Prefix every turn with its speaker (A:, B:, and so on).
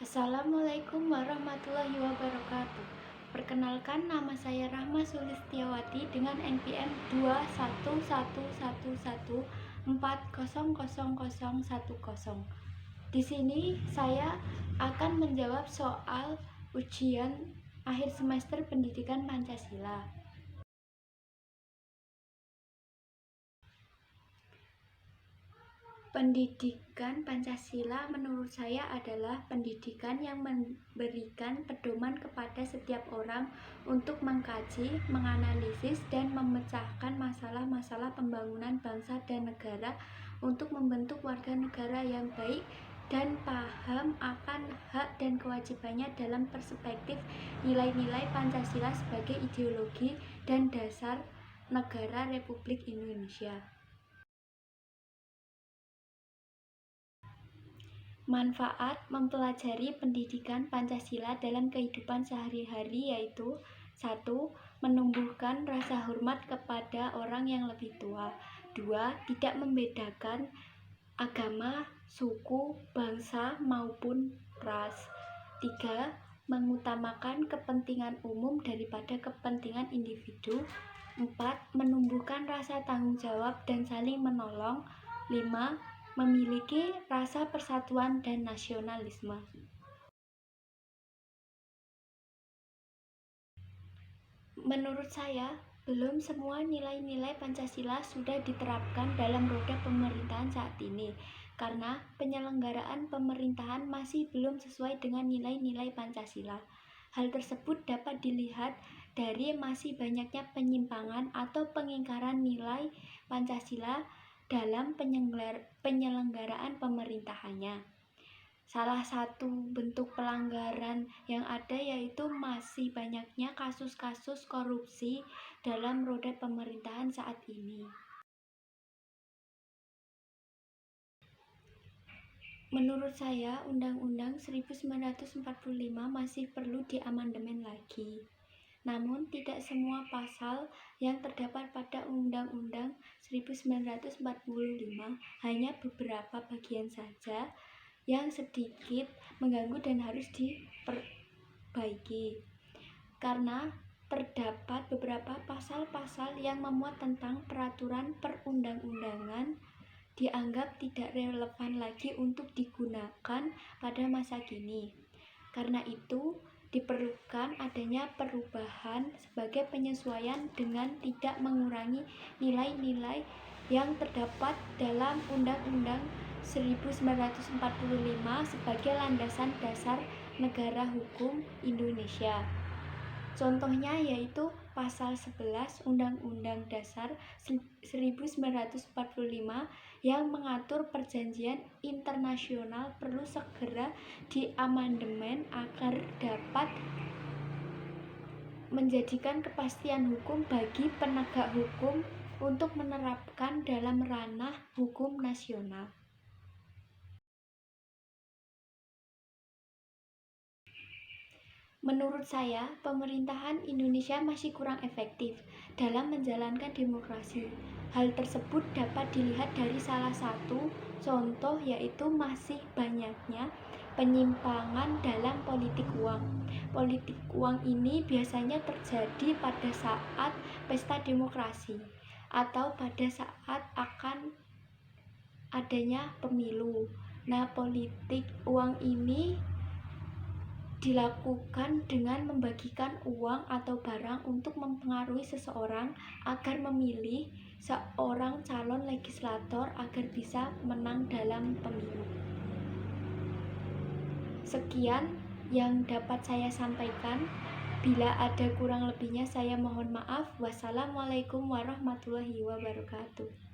A: Assalamualaikum warahmatullahi wabarakatuh. Perkenalkan, nama saya Rahma Sulistiawati dengan NPM 211140010. Di sini saya akan menjawab soal ujian akhir semester pendidikan Pancasila. Pendidikan Pancasila menurut saya adalah pendidikan yang memberikan pedoman kepada setiap orang untuk mengkaji, menganalisis, dan memecahkan masalah-masalah pembangunan bangsa dan negara untuk membentuk warga negara yang baik dan paham akan hak dan kewajibannya dalam perspektif nilai-nilai Pancasila sebagai ideologi dan dasar negara Republik Indonesia. Manfaat mempelajari pendidikan Pancasila dalam kehidupan sehari-hari yaitu 1. Menumbuhkan rasa hormat kepada orang yang lebih tua. 2. Tidak membedakan agama, suku, bangsa, maupun ras. 3. Mengutamakan kepentingan umum daripada kepentingan individu. 4. Menumbuhkan rasa tanggung jawab dan saling menolong. 5. Memiliki rasa persatuan dan nasionalisme. Menurut saya, belum semua nilai-nilai Pancasila sudah diterapkan dalam roda pemerintahan saat ini, karena penyelenggaraan pemerintahan masih belum sesuai dengan nilai-nilai Pancasila. Hal tersebut dapat dilihat dari masih banyaknya penyimpangan atau pengingkaran nilai Pancasila dalam penyelenggaraan pemerintahannya. Salah satu bentuk pelanggaran yang ada yaitu masih banyaknya kasus-kasus korupsi dalam roda pemerintahan saat ini. Menurut saya, Undang-Undang 1945 masih perlu diamandemen lagi. Namun, tidak semua pasal yang terdapat pada Undang-Undang 1945, hanya beberapa bagian saja yang sedikit mengganggu dan harus diperbaiki. Karena terdapat beberapa pasal-pasal yang memuat tentang peraturan perundang-undangan dianggap tidak relevan lagi untuk digunakan pada masa kini. Karena itu, diperlukan adanya perubahan sebagai penyesuaian dengan tidak mengurangi nilai-nilai yang terdapat dalam Undang-Undang 1945 sebagai landasan dasar negara hukum Indonesia. Contohnya yaitu pasal 11 Undang-Undang Dasar 1945 yang mengatur perjanjian internasional perlu segera diamandemen agar dapat menjadikan kepastian hukum bagi penegak hukum untuk menerapkan dalam ranah hukum nasional. Menurut saya, pemerintahan Indonesia masih kurang efektif dalam menjalankan demokrasi. Hal tersebut dapat dilihat dari salah satu contoh yaitu masih banyaknya penyimpangan dalam politik uang. Politik uang ini biasanya terjadi pada saat pesta demokrasi atau pada saat akan adanya pemilu. Nah, politik uang ini dilakukan dengan membagikan uang atau barang untuk mempengaruhi seseorang agar memilih seorang calon legislator agar bisa menang dalam pemilu. Sekian yang dapat saya sampaikan. Bila ada kurang lebihnya saya mohon maaf. Wassalamualaikum warahmatullahi wabarakatuh.